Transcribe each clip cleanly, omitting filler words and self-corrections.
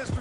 mister.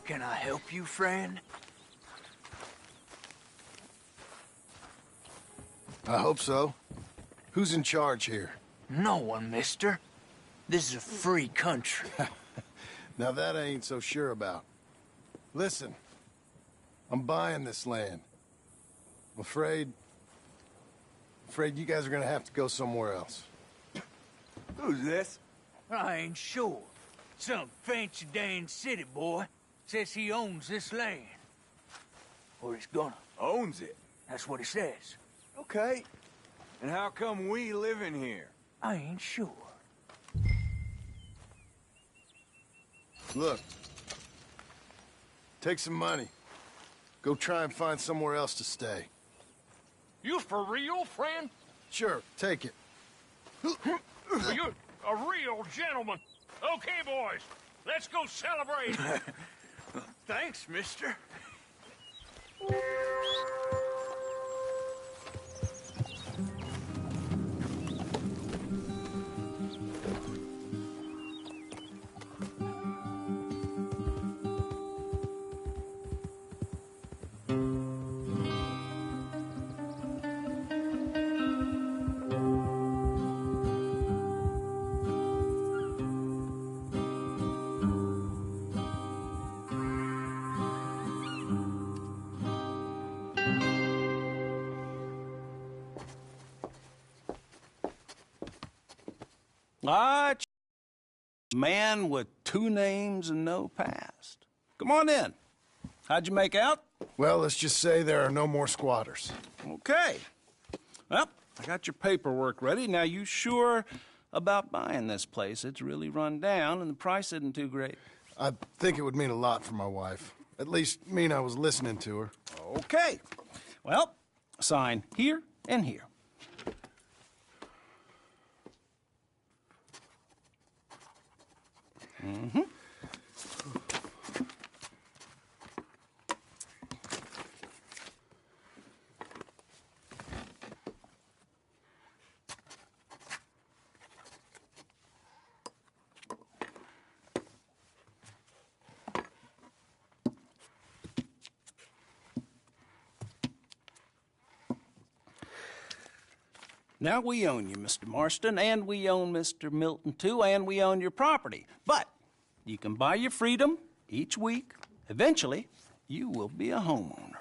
Can I help you, friend? I hope so. Who's in charge here? No one, mister. This is a free country. Now that I ain't so sure about. Listen, I'm buying this land. I'm afraid you guys are gonna have to go somewhere else. Who's this? I ain't sure. Some fancy Dan city boy says he owns this land. Or he's gonna. Owns it. That's what he says. Okay. And how come we live in here? I ain't sure. Look, take some money. Go try and find somewhere else to stay. You for real, friend? Sure, take it. You're a real gentleman. Okay, boys, let's go celebrate. Thanks, mister. Ah, man with two names and no past. Come on in. How'd you make out? Well, let's just say there are no more squatters. Okay. Well, I got your paperwork ready. Now, you sure about buying this place? It's really run down, and the price isn't too great. I think it would mean a lot for my wife. At least mean I was listening to her. Okay. Well, sign here and here. Mm-hmm. Now, we own you, Mr. Marston, and we own Mr. Milton, too, and we own your property. But you can buy your freedom each week. Eventually, you will be a homeowner.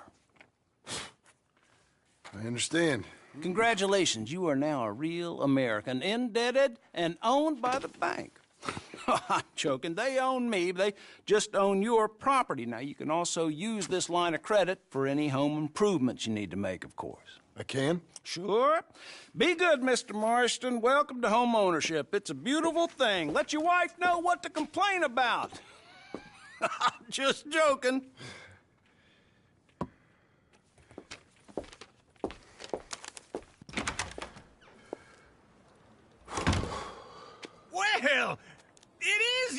I understand. Congratulations, you are now a real American, indebted and owned by the bank. I'm joking. They own me. They just own your property. Now, you can also use this line of credit for any home improvements you need to make, of course. I can? Sure. Be good, Mr. Marston. Welcome to home ownership. It's a beautiful thing. Let your wife know what to complain about. Just joking.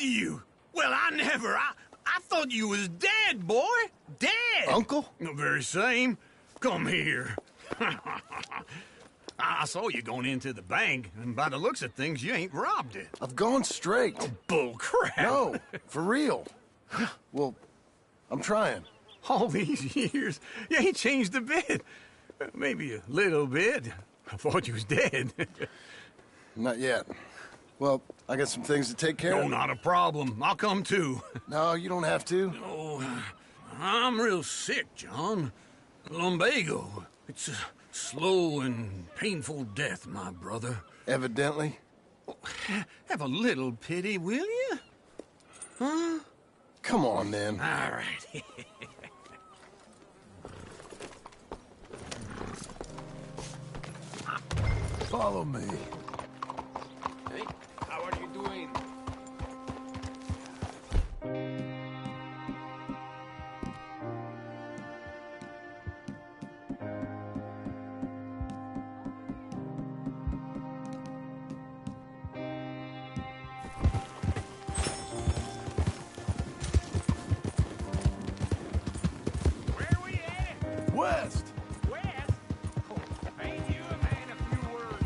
you? Well, I thought you was dead, boy. Dead. Uncle? The very same. Come here. I saw you going into the bank, and by the looks of things, you ain't robbed it. I've gone straight. Bull crap. No, for real. Well, I'm trying. All these years, you ain't changed a bit. Maybe a little bit. I thought you was dead. Not yet. Well, I got some things to take care No, of. not a problem. I'll come too. No, you don't have to. Oh, I'm real sick, John. Lumbago. It's a slow and painful death, my brother. Evidently. Have a little pity, will you? Huh? Come on, then. All right. Follow me. Hey, how are you doing? Where are we at? West! West? Oh, ain't you a man of few words?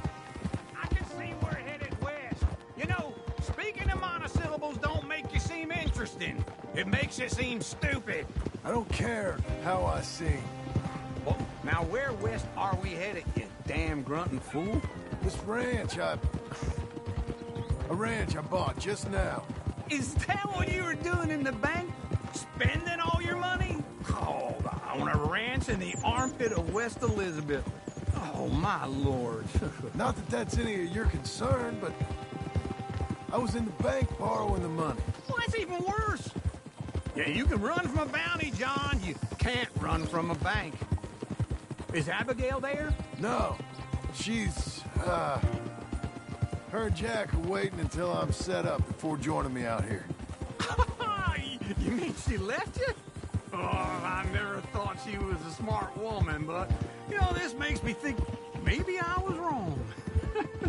I can see we're headed west. You know, speaking of monosyllables don't make you seem interesting. It makes you seem stupid. I don't care how I sing. Well, now where west are we headed, you damn grunting fool? This ranch I bought just now. Is that what you were doing in the bank? Spending all your money? Oh, on a ranch in the armpit of West Elizabeth. Oh, my lord. Not that that's any of your concern, but I was in the bank borrowing the money. Well, that's even worse. Yeah, you can run from a bounty, John. You can't run from a bank. Is Abigail there? No, she's, her and Jack are waiting until I'm set up before joining me out here. You mean she left you? Oh, I never thought she was a smart woman, but, you know, this makes me think maybe I was wrong.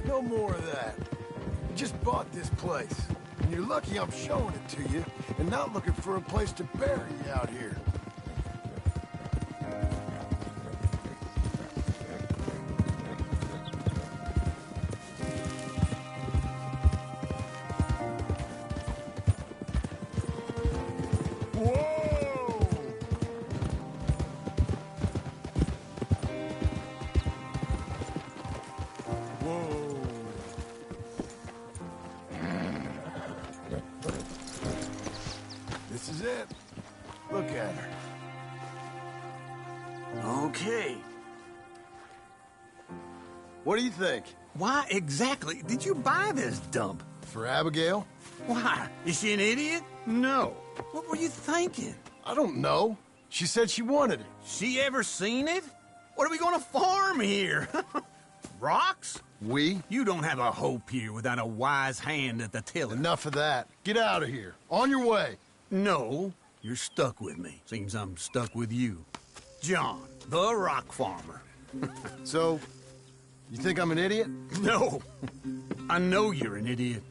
No more of that. You just bought this place, and you're lucky I'm showing it to you and not looking for a place to bury you out here. This is it. Look at her. Okay. What do you think? Why exactly did you buy this dump? For Abigail? Why? Is she an idiot? No. What were you thinking? I don't know. She said she wanted it. She ever seen it? What are we gonna farm here? Rocks? We? You don't have a hope here without a wise hand at the tiller. Enough of that. Get out of here. On your way. No, you're stuck with me. Seems I'm stuck with you. John, the rock farmer. So, you think I'm an idiot? No, I know you're an idiot.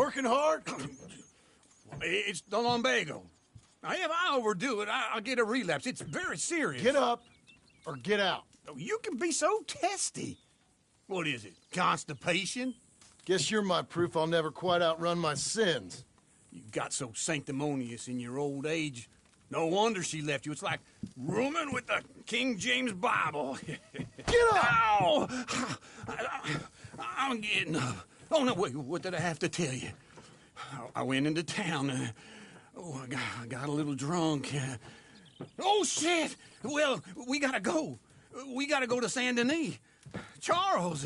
Working hard? It's the lumbago. Now, if I overdo it, I'll get a relapse. It's very serious. Get up or get out. You can be so testy. What is it, constipation? Guess you're my proof I'll never quite outrun my sins. You got so sanctimonious in your old age. No wonder she left you. It's like rooming with the King James Bible. Get up! Ow! I'm getting up. Oh, no, wait, what did I have to tell you? I went into town. I got a little drunk. Oh, shit! Well, we gotta go. We gotta go to Saint Denis. Charles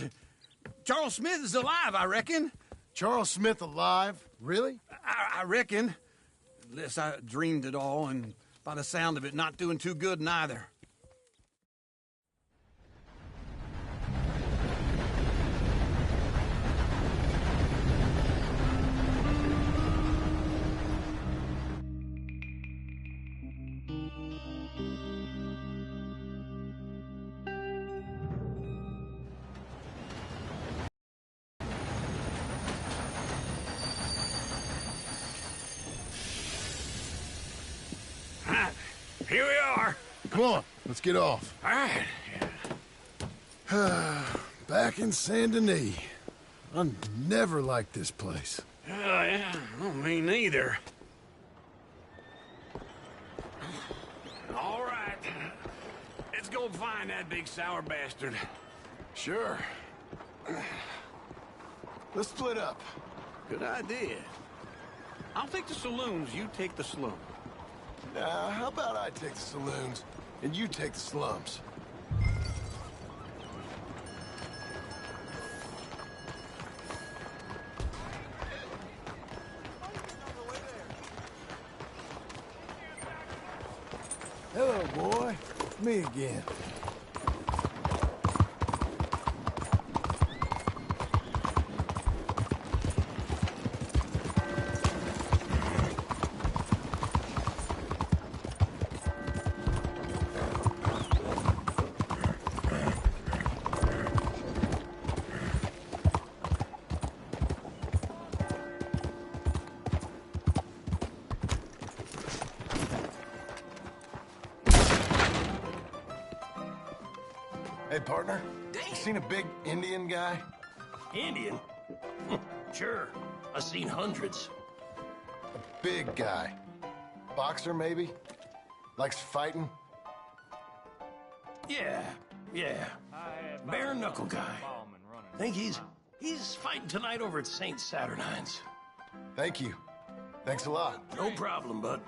Smith is alive, I reckon. Charles Smith alive? Really? I reckon. Unless I dreamed it all, and by the sound of it, not doing too good neither. Here we are. Come on, let's get off. All right. Back in Saint Denis. I never liked this place. Yeah, well, me neither. All right. Let's go find that big sour bastard. Sure. Let's split up. Good idea. I'll take the saloons, you take the slum. Now, how about I take the saloons and you take the slums? Hello, boy. Me again. Hey, partner. You seen a big Indian guy? Indian? Sure. I've seen hundreds. A big guy. Boxer, maybe? Likes fighting? Yeah. Bare knuckle guy. Think he's fighting tonight over at St. Saturnine's. Thank you. Thanks a lot. No problem, bud.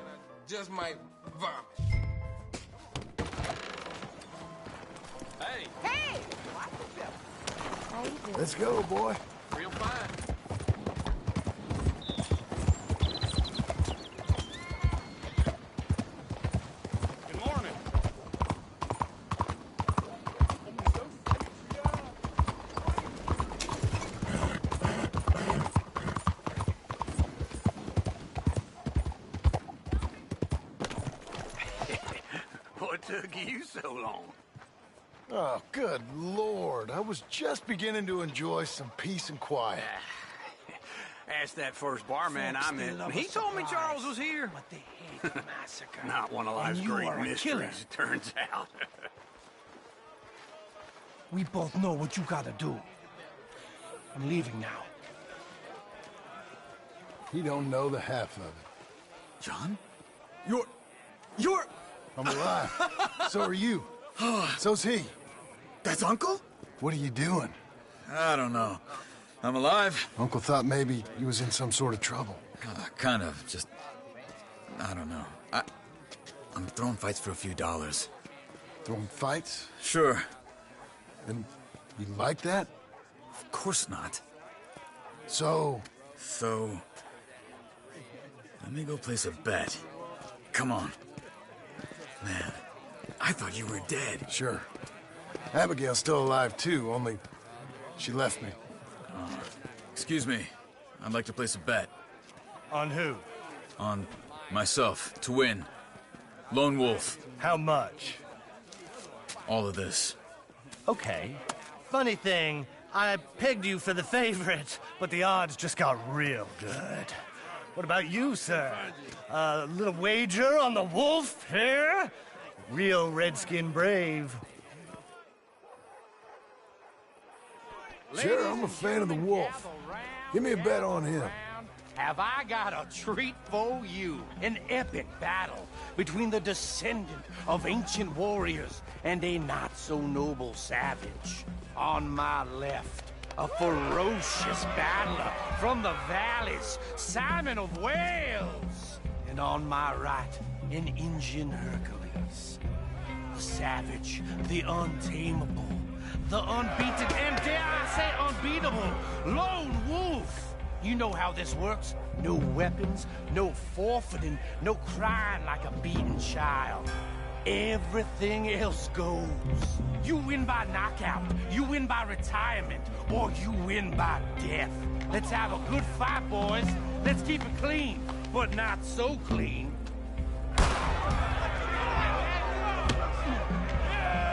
Just might vomit. Hey! Let's go, boy. Real fine. Good morning. What took you so long? Oh, good Lord. I was just beginning to enjoy some peace and quiet. Asked that first barman I met. He told me Charles was here. But they hate the massacre. Not one of life's And you great are a killer. mysteries, it turns out. We both know what you gotta do. I'm leaving now. He don't know the half of it. John? You're... I'm alive. So are you. So's he. That's Uncle? What are you doing? I don't know. I'm alive. Uncle thought maybe he was in some sort of trouble. Kind of. Just... I don't know. I'm throwing fights for a few dollars. Throwing fights? Sure. And you like that? Of course not. So, let me go place a bet. Come on. Man, I thought you were dead. sure. Abigail's still alive too, only she left me. Excuse me. I'd like to place a bet. On who? On myself, to win. Lone Wolf. How much? All of this. Okay. Funny thing, I pegged you for the favorite, but the odds just got real good. What about you, sir? A little wager on the wolf here? Real redskin brave. Sure, I'm a fan of the wolf. Give me a bet on him. Have I got a treat for you? An epic battle between the descendant of ancient warriors and a not-so-noble savage. On my left, a ferocious battler from the valleys, Simon of Wales. And on my right, an Indian Hercules. The savage, the untamable, the unbeaten, and dare I say unbeatable, Lone Wolf. You know how this works. No weapons, no forfeiting, no crying like a beaten child. Everything else goes. You win by knockout, you win by retirement, or you win by death. Let's have a good fight, boys. Let's keep it clean, but not so clean.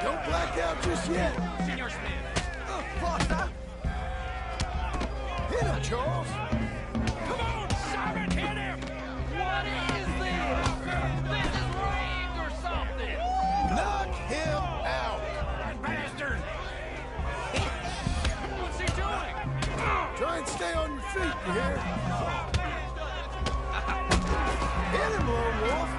Don't black out just yet. Senor Smith. Hit him, Charles. Come on, Simon, hit him! What is this? This is rigged or something! Knock him out. Bastard! What's he doing? Try and stay on your feet, you hear? Hit him, Lone Wolf.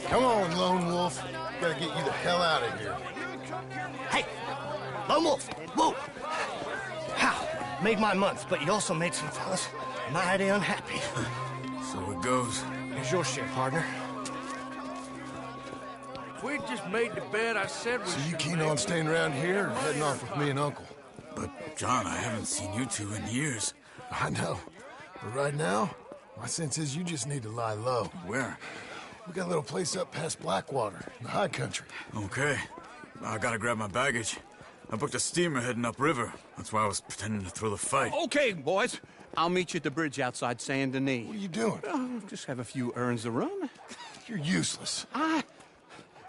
Come on, Lone Wolf. Gotta get you the hell out of here. Hey, Lone Wolf, whoa! How? Made my month, but you also made some fellas mighty unhappy. So it goes. Here's your share, partner. If we'd just made the bet I said we So you should keen make, on staying around here or heading off with me and Uncle? But, John, I haven't seen you two in years. I know. But right now, my sense is you just need to lie low. Where? We got a little place up past Blackwater, in the high country. Okay. I gotta grab my baggage. I booked a steamer heading upriver. That's why I was pretending to throw the fight. Okay, boys. I'll meet you at the bridge outside Saint Denis. What are you doing? Just have a few errands to run. You're useless. I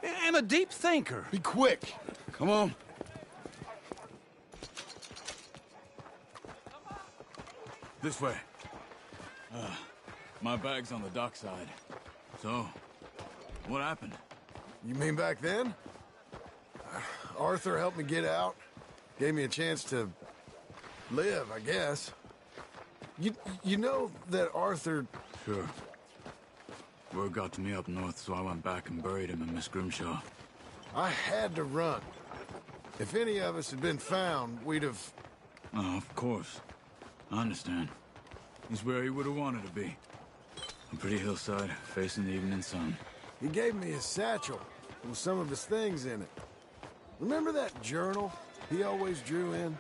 am a deep thinker. Be quick. Come on. This way. My bag's on the dockside. So, what happened? You mean back then? Arthur helped me get out. Gave me a chance to live, I guess. You know that Arthur... Sure. Word got to me up north, so I went back and buried him in Miss Grimshaw. I had to run. If any of us had been found, we'd have... Oh, of course. I understand. He's where he would have wanted to be. A pretty hillside, facing the evening sun. He gave me his satchel with some of his things in it. Remember that journal he always drew in?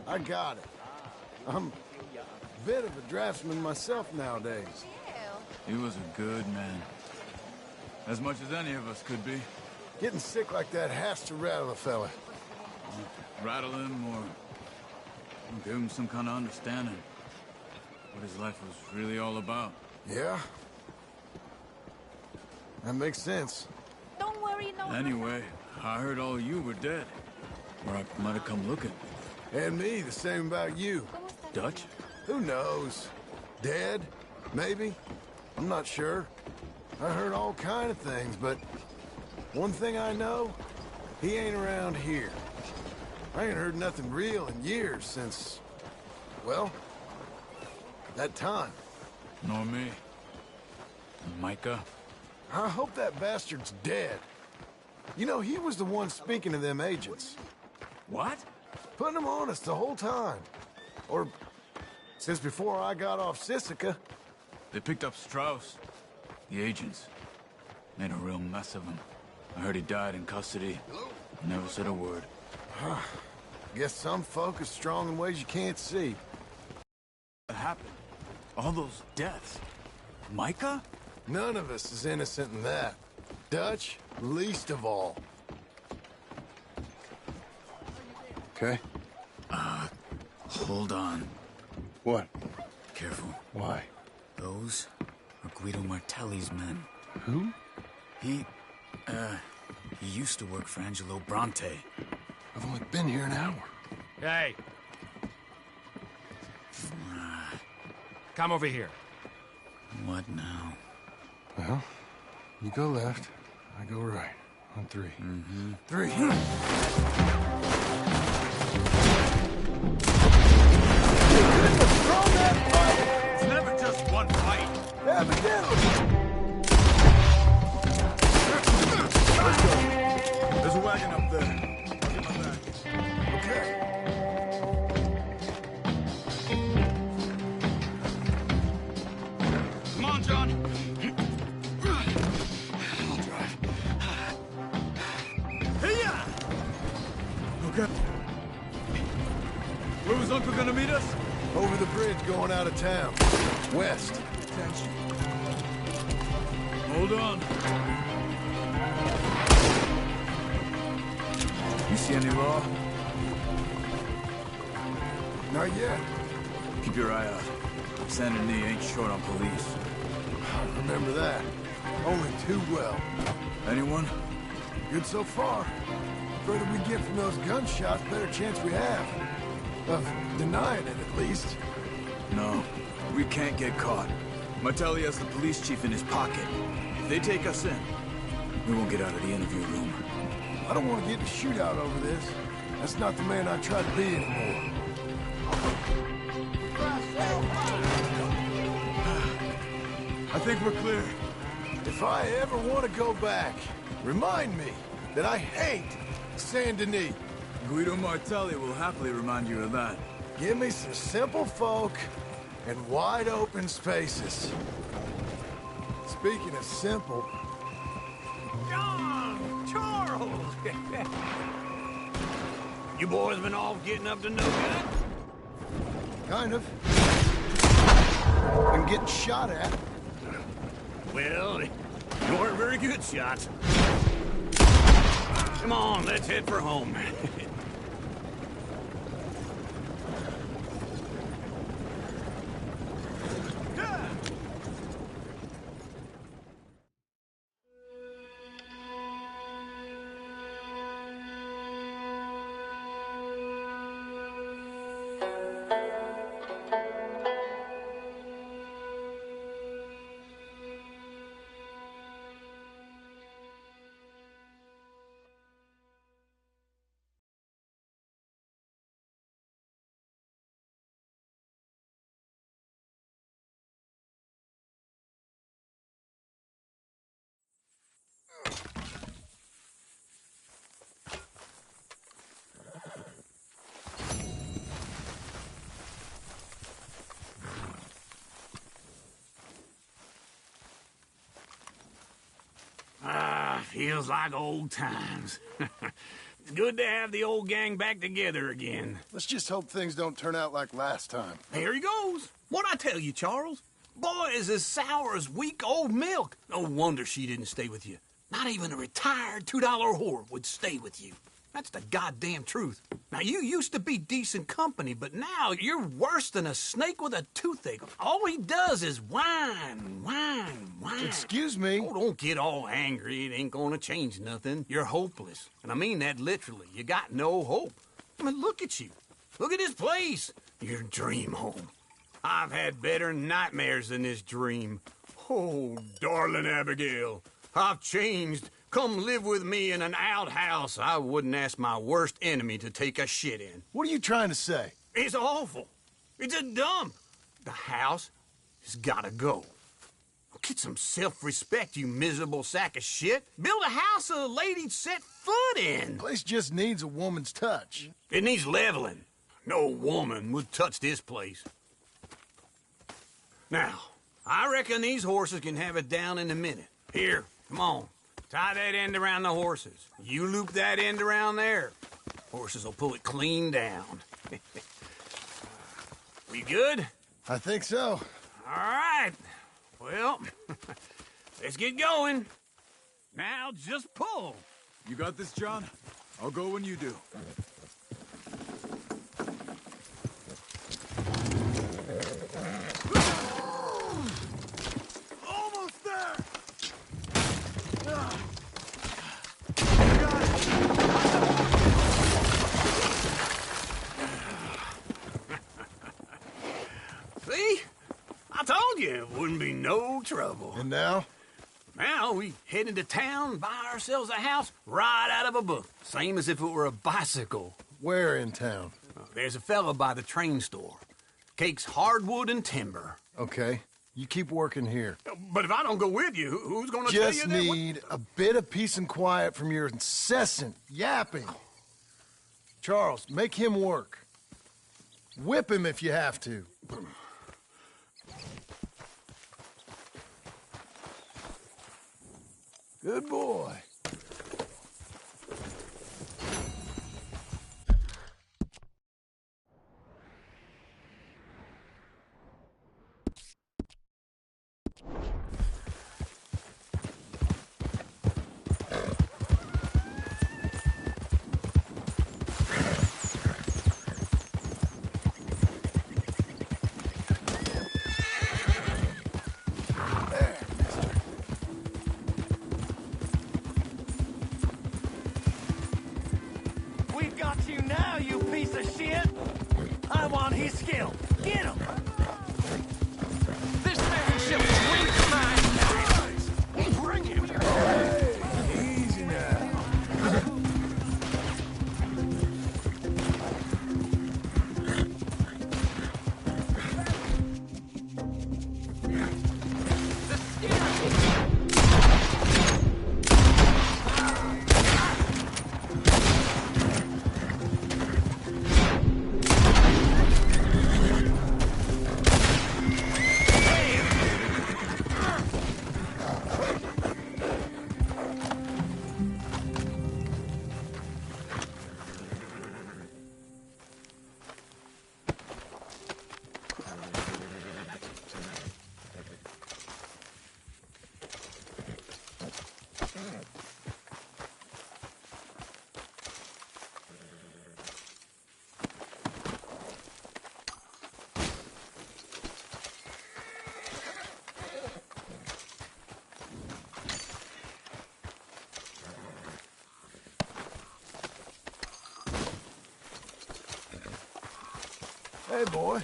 I got it. I'm a bit of a draftsman myself nowadays. He was a good man. As much as any of us could be. Getting sick like that has to rattle a fella. Rattle him or give him some kind of understanding. What his life was really all about. Yeah? That makes sense. Don't worry, no. Anyway, I heard all you were dead. Or I might have come looking. And me, the same about you. Dutch? Who knows? Dead? Maybe? I'm not sure. I heard all kind of things, but one thing I know, he ain't around here. I ain't heard nothing real in years since, well, that time. Nor me. And Micah? I hope that bastard's dead. You know, he was the one speaking to them agents. What? Putting them on us the whole time. Or since before I got off Sisika. They picked up Strauss. The agents. Made a real mess of him. I heard he died in custody. Never said a word. Guess some folk are strong in ways you can't see. What happened? All those deaths. Micah? None of us is innocent in that. Dutch, least of all. Okay? Hold on. What? Careful. Why? Those are Guido Martelli's men. Who? He used to work for Angelo Bronte. I've only been here an hour. Hey. Come over here. What now? Well, you go left, I go right. On three. Mm-hmm. Three. It's never just one fight. There's a wagon up there. I'll get my back. Okay. Come on, John. I'll drive. Okay. Where was Uncle gonna meet us? Over the bridge going out of town. West. Attention. Hold on. You see any law? Not yet. Keep your eye out. Saint Denis ain't short on police. Remember that. Only too well. Anyone? Good so far. Further we get from those gunshots, better chance we have. Of denying it, at least. No. We can't get caught. Martelli has the police chief in his pocket. If they take us in, we won't get out of the interview room. I don't want to get in a shootout over this. That's not the man I try to be anymore. I think we're clear. If I ever want to go back, remind me that I hate Saint Denis. Guido Martelli will happily remind you of that. Give me some simple folk and wide open spaces. Speaking of simple, John! Charles! You boys been all getting up to no good? kind of. And getting shot at. Well, you weren't very good shots. Come on, let's head for home. Feels like old times. It's good to have the old gang back together again. Let's just hope things don't turn out like last time. Here he goes. What'd I tell you, Charles? Boy is as sour as weak old milk. No wonder she didn't stay with you. Not even a retired $2 whore would stay with you. That's the goddamn truth. Now, you used to be decent company, but now you're worse than a snake with a toothache. All he does is whine, whine, whine. Excuse me? Oh, don't get all angry. It ain't gonna change nothing. You're hopeless. And I mean that literally. You got no hope. I mean, look at you. Look at this place. Your dream home. I've had better nightmares than this dream. Oh, darling Abigail, I've changed. Come live with me in an outhouse I wouldn't ask my worst enemy to take a shit in. What are you trying to say? It's awful. It's a dump. The house has gotta go. Get some self-respect, you miserable sack of shit. Build a house a lady'd set foot in. Place just needs a woman's touch. It needs leveling. No woman would touch this place. Now, I reckon these horses can have it down in a minute. Here, come on. Tie that end around the horses. You loop that end around there. Horses will pull it clean down. We good? I think so. All right. Well, let's get going. Now just pull. You got this, John? I'll go when you do. no trouble. And now? Now we head into town, buy ourselves a house right out of a book. Same as if it were a bicycle. Where in town? There's a fella by the train store. Cakes hardwood and timber. Okay. You keep working here. But if I don't go with you, who's gonna tell you Just that? need a bit of peace and quiet from your incessant yapping. Charles, make him work. Whip him if you have to. Good boy. We've got you now, you piece of shit! I want his skill. Get him! This man shall drink my eyes. Bring him. Easy now. Hey, boy.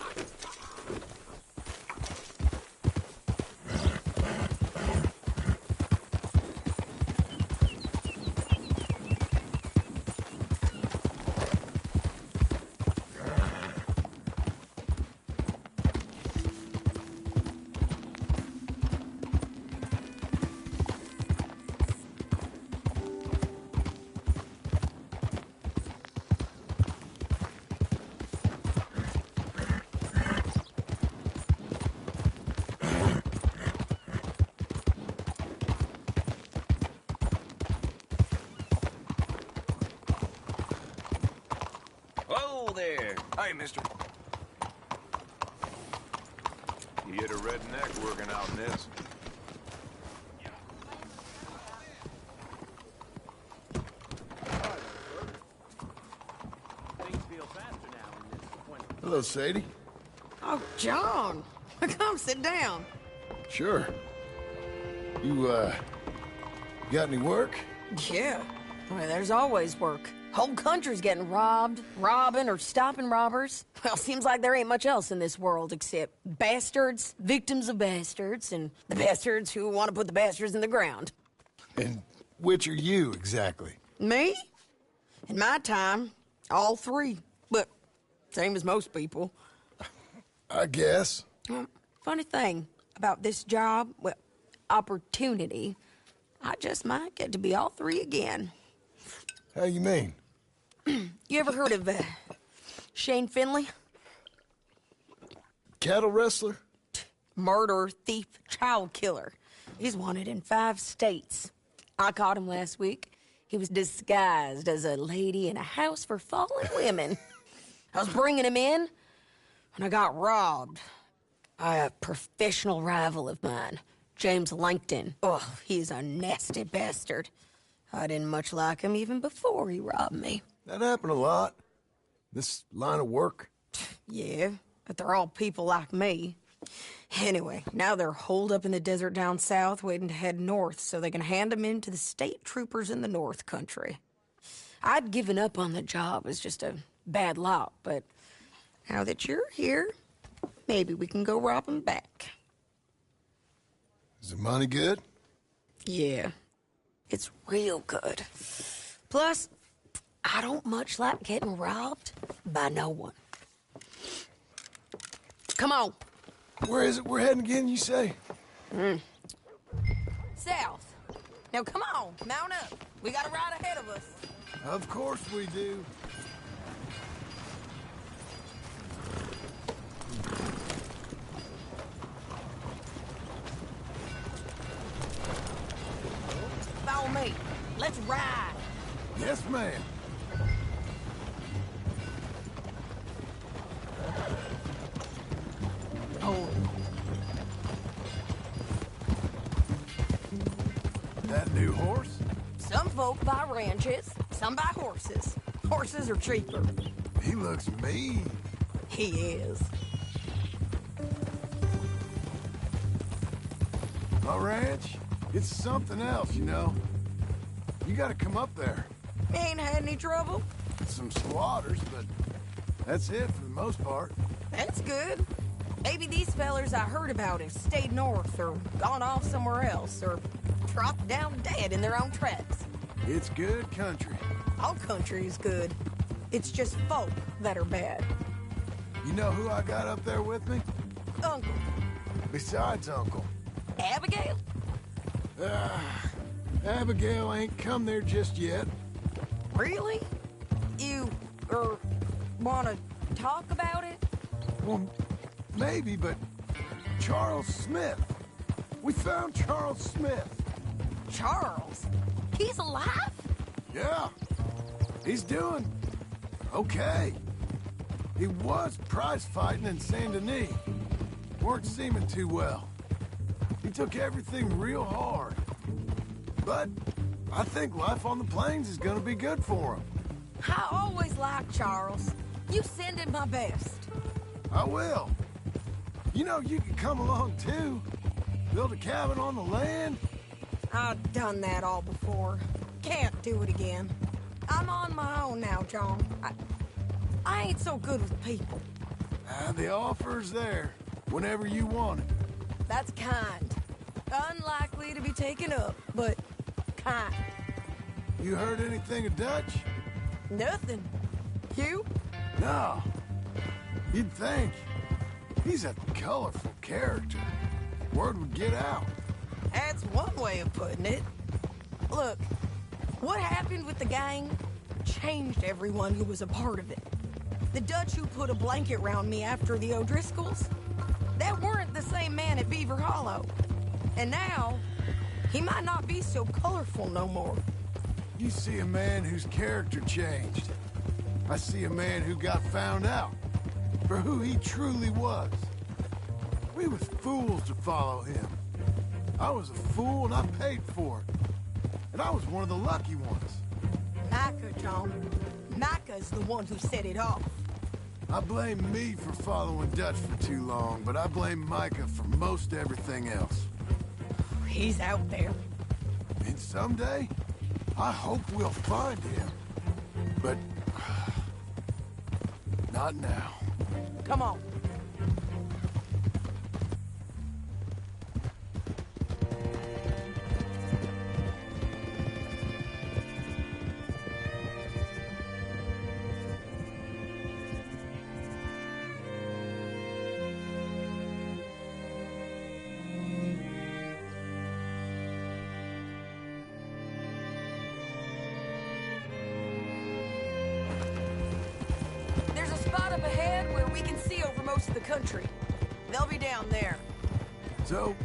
Whoa there. Hey, mister. You get a redneck working out in this. Hello, Sadie. Oh, John. Come sit down. Sure. You, got any work? Yeah. Well, there's always work. Whole country's getting robbed, robbing, or stopping robbers. Well, seems like there ain't much else in this world except bastards, victims of bastards, and the bastards who want to put the bastards in the ground. And which are you, exactly? Me? In my time, all three. But same as most people. I guess. Funny thing about this job, well, opportunity, I just might get to be all three again. How you mean? You ever heard of Shane Finley? Cattle wrestler? Murderer, thief, child killer. He's wanted in 5 states. I caught him last week. He was disguised as a lady in a house for fallen women. I was bringing him in, and I got robbed by a professional rival of mine, James Langton. Oh, he's a nasty bastard. I didn't much like him even before he robbed me. That happened a lot. This line of work. Yeah, but they're all people like me. Anyway, now they're holed up in the desert down south, waiting to head north so they can hand them in to the state troopers in the north country. I'd given up on the job as just a bad lot, but now that you're here, maybe we can go rob them back. Is the money good? Yeah, it's real good. Plus, I don't much like getting robbed by no one. Come on. Where is it we're heading again, you say? South. Now come on, mount up. We got a ride ahead of us. Of course we do. Follow me. Let's ride. Yes, ma'am. Oh, That new horse? some folk buy ranches, some buy horses. Horses are cheaper. He looks mean. He is. A ranch? It's something else, you know. You gotta come up there. Ain't had any trouble. Some squatters, but that's it for the most part. That's good. Maybe these fellers I heard about have stayed north or gone off somewhere else or dropped down dead in their own tracks. It's good country. All country is good. It's just folk that are bad. You know who I got up there with me? Uncle, Besides Uncle. Abigail? Abigail ain't come there just yet. Really? You, wanna talk about it? Well, maybe, but Charles Smith. We found Charles Smith. Charles? He's alive? Yeah. He's doing okay. He was prize fighting in Saint Denis. Weren't seeming too well. He took everything real hard. But I think life on the plains is gonna be good for him. I always liked Charles. You send him my best. I will. You know, you can come along too. Build a cabin on the land. I've done that all before. Can't do it again. I'm on my own now, John. I ain't so good with people. The offer's there whenever you want it. That's kind. Unlikely to be taken up, but kind. You heard anything of Dutch? Nothing. You? No. You'd think. He's a colorful character. Word would get out. That's one way of putting it. Look, what happened with the gang changed everyone who was a part of it. The Dutch who put a blanket round me after the O'Driscolls, that weren't the same man at Beaver Hollow. And now, he might not be so colorful no more. You see a man whose character changed. I see a man who got found out for who he truly was. We was fools to follow him. I was a fool and I paid for it. And I was one of the lucky ones. Micah, John. Micah's the one who set it off. I blame me for following Dutch for too long, but I blame Micah for most everything else. He's out there. And someday, I hope we'll find him. But not now. Come on. Spot up ahead where we can see over most of the country. They'll be down there. So,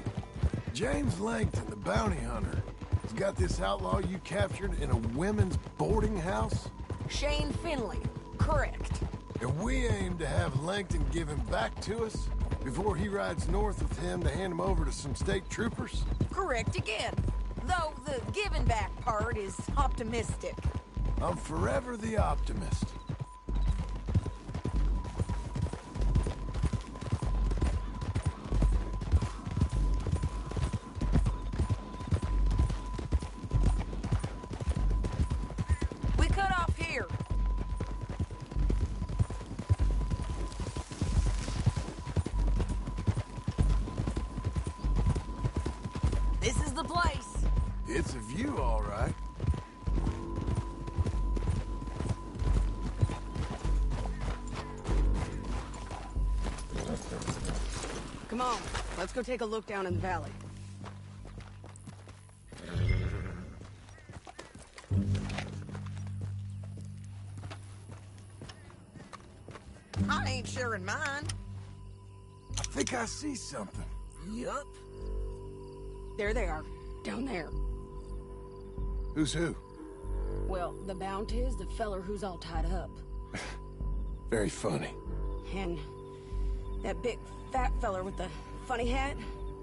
James Langton, the bounty hunter, has got this outlaw you captured in a women's boarding house? Shane Finley. Correct. And we aim to have Langton give him back to us before he rides north with him to hand him over to some state troopers? Correct again. Though the giving back part is optimistic. I'm forever the optimist. We cut off here. This is the place. It's a view, all right. Come on, let's go take a look down in the valley. I ain't sharing mine. I think I see something. Yup. There they are, down there. Who's who? Well, the Bounty is the feller who's all tied up. Very funny. And that big fat feller with the funny hat,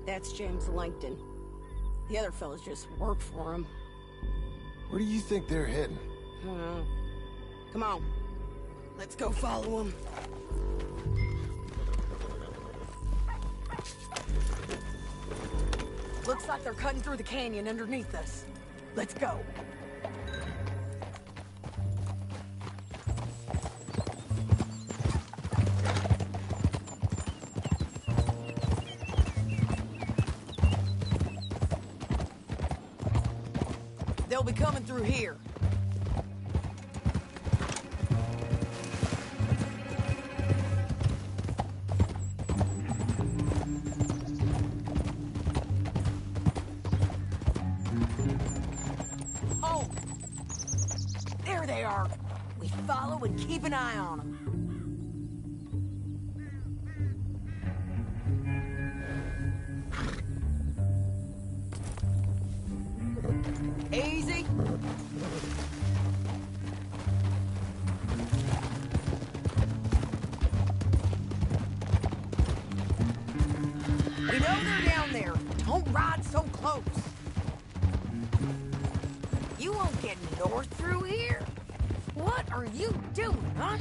that's James Langton. The other fellas just work for him. Where do you think they're heading? I don't know. Come on. Let's go follow them. Looks like they're cutting through the canyon underneath us. Let's go. They'll be coming through here. Oh! There they are. We follow and keep an eye on them. Easy. We know they're down there. Don't ride so close. You won't get north through here? What are you doing, huh?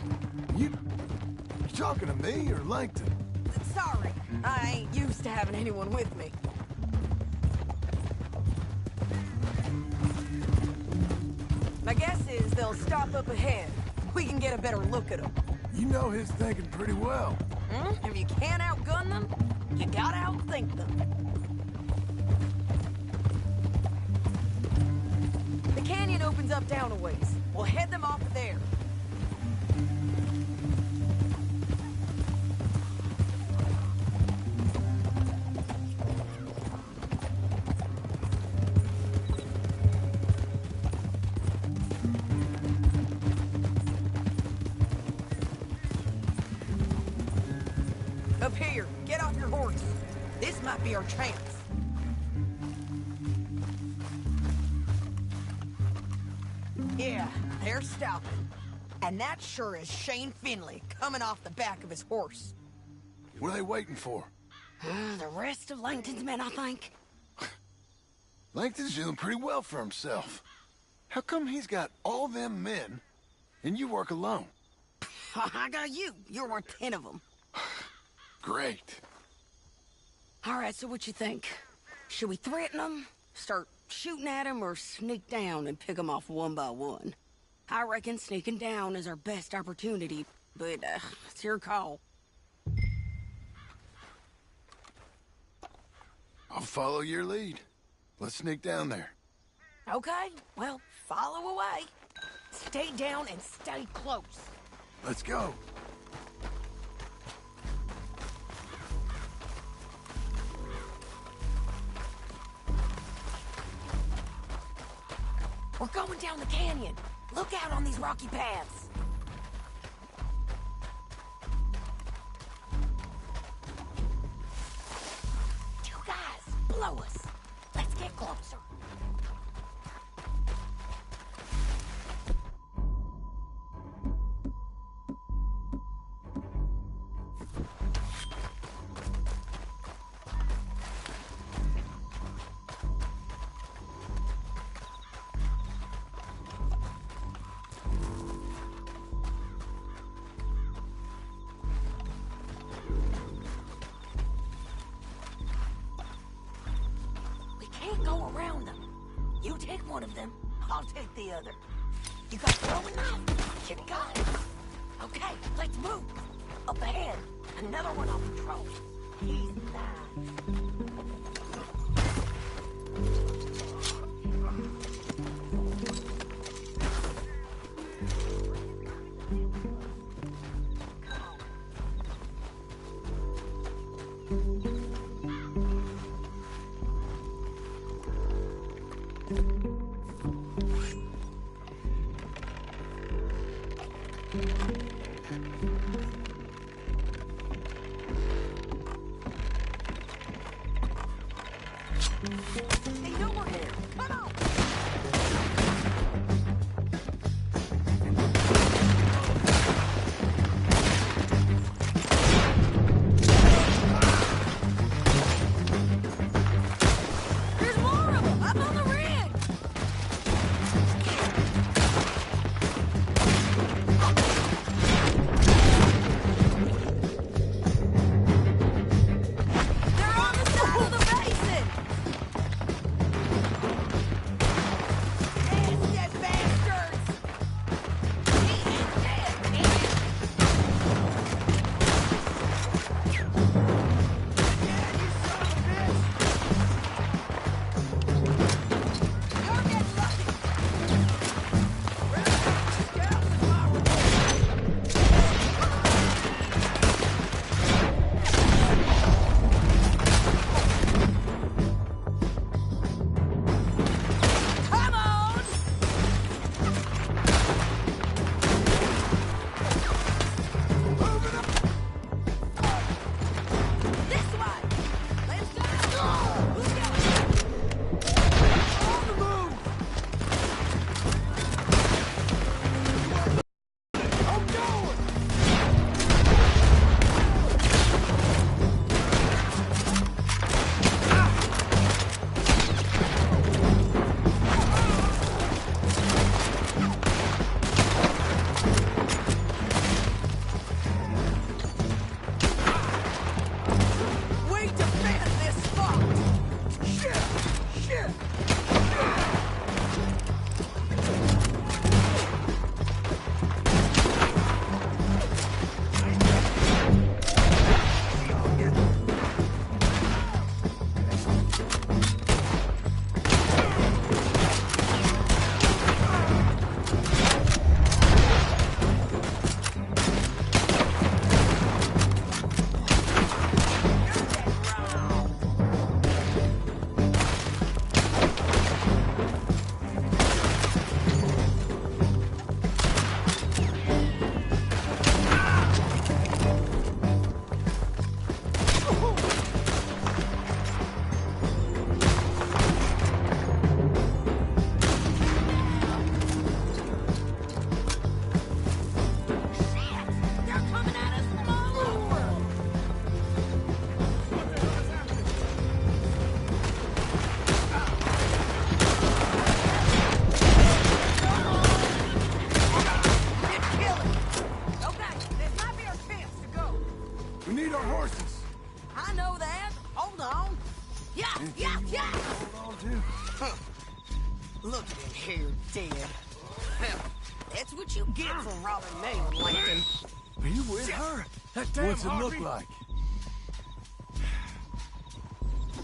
You talking to me or Langton? Sorry, I ain't used to having anyone with me. My guess is they'll stop up ahead. We can get a better look at them. You know his thinking pretty well. If you can't outgun them, you gotta outthink them. The canyon opens up down a ways. We'll head them off there. Up here, get off your horse. This might be our chance. Yeah, they're stopping. And that sure is Shane Finley coming off the back of his horse. What are they waiting for? The rest of Langton's men, I think. Langton's doing pretty well for himself. How come he's got all them men and you work alone? I got you. You're worth 10 of them. Great. All right, so what you think? Should we threaten them, start shooting at them, or sneak down and pick them off one by one? I reckon sneaking down is our best opportunity, but it's your call. I'll follow your lead. Let's sneak down there. Okay, well, follow away. Stay down and stay close. Let's go. We're going down the canyon. Look out on these rocky paths. You guys, blow us. Let's get closer. Go around them. You take one of them, I'll take the other. You got throwing knife? You got it. Okay, let's move. Up ahead, another one on patrol. He's nice. Hey, over here. Come on. There's more of them up on the ridge. They're on the side of the basin. Nasty bastards. Eat dead, You're getting lucky. Come on! This way! Let's go! Who's going? On the move! I'm going! We defend this spot! Shit! They're coming at us from all over! Get killing! Okay, this might be our chance to go. We need our horses. I know that. Hold on. Yeah! Hold on to. Look at him here, dead. That's what you get for robbing me, Langton. Are you with her? That damn What's it look Harvey- like?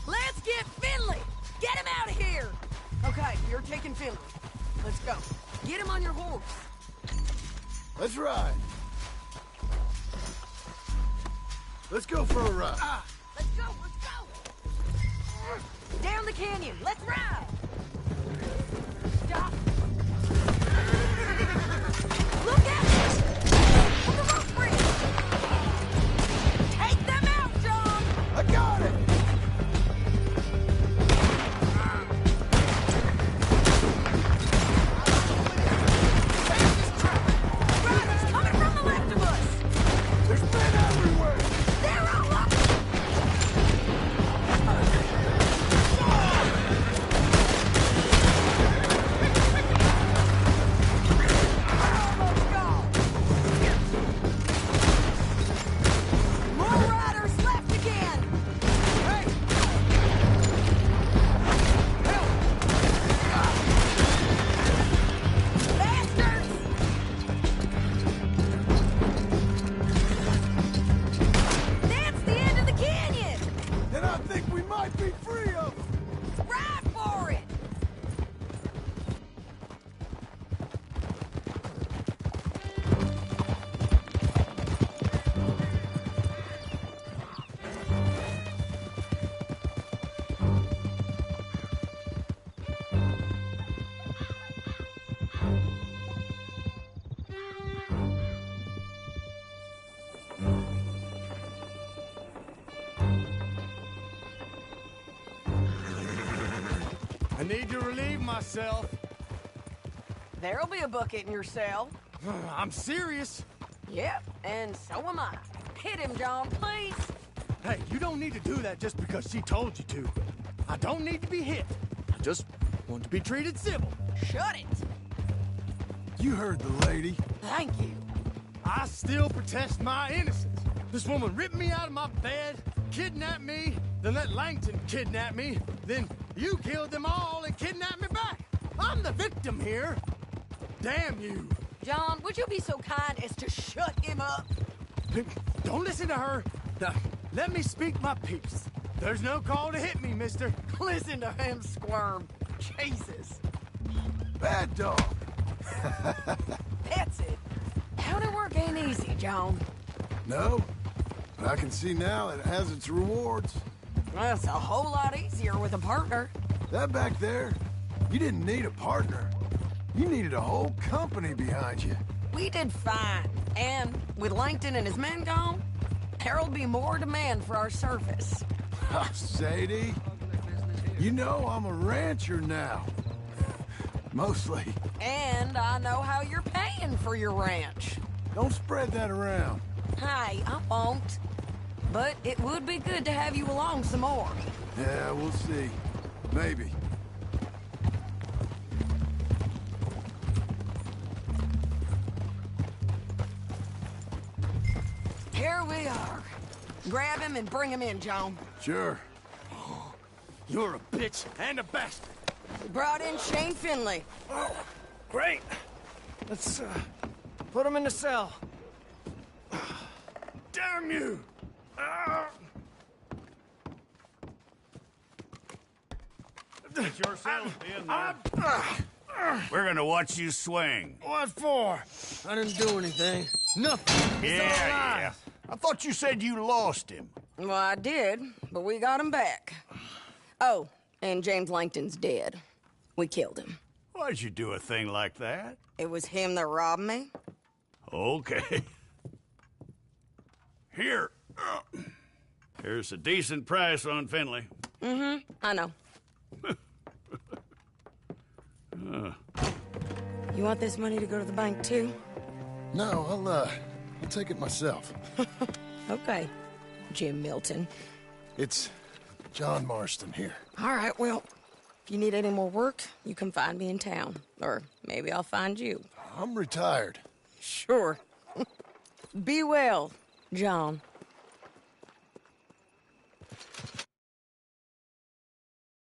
Let's get Finley! Get him out of here! Okay, you're taking Finley. Let's go. Get him on your horse. Let's ride. Let's go for a ride. Let's go! Down the canyon! Let's ride! Stop! Look out! On the rope bridge! Take them out, John! I got it. Riders coming from the left of us! There's men everywhere. They're all up! I need to relieve myself. There'll be a bucket in your cell. I'm serious. Yep, and so am I. Hit him, John, please. Hey, you don't need to do that just because she told you to. I don't need to be hit. I just want to be treated civil. Shut it. You heard the lady. Thank you. I still protest my innocence. This woman ripped me out of my bed, kidnapped me, then let Langton kidnap me, then you killed them all and kidnapped me back. I'm the victim here. Damn you. John, would you be so kind as to shut him up? Don't listen to her. Now, let me speak my piece. There's no call to hit me, mister. Listen to him squirm. Jesus. Bad dog. That's it. County work ain't easy, John. No, but I can see now it has its rewards. That's a whole lot easier with a partner. That back there, you didn't need a partner. You needed a whole company behind you. We did fine. And with Langton and his men gone, there'll be more demand for our service. Sadie, you know I'm a rancher now. Mostly. And I know how you're paying for your ranch. Don't spread that around. Hey, I won't. But it would be good to have you along some more. Yeah, we'll see. Maybe. Here we are. Grab him and bring him in, John. Sure. You're a bitch and a bastard. We brought in Shane Finley. Oh, great. Let's put him in the cell. Damn you! It's your cell in there. We're gonna watch you swing. What for? I didn't do anything. Nothing. He's all alive. Yeah. I thought you said you lost him. Well, I did, but we got him back. Oh, and James Langton's dead. We killed him. Why'd you do a thing like that? It was him that robbed me. Okay. Here. Here's a decent price on Finley. Mm-hmm, I know. You want this money to go to the bank, too? No, I'll take it myself. Okay, Jim Milton. It's John Marston here. All right, well, if you need any more work, you can find me in town. Or maybe I'll find you. I'm retired. Sure. Be well, John.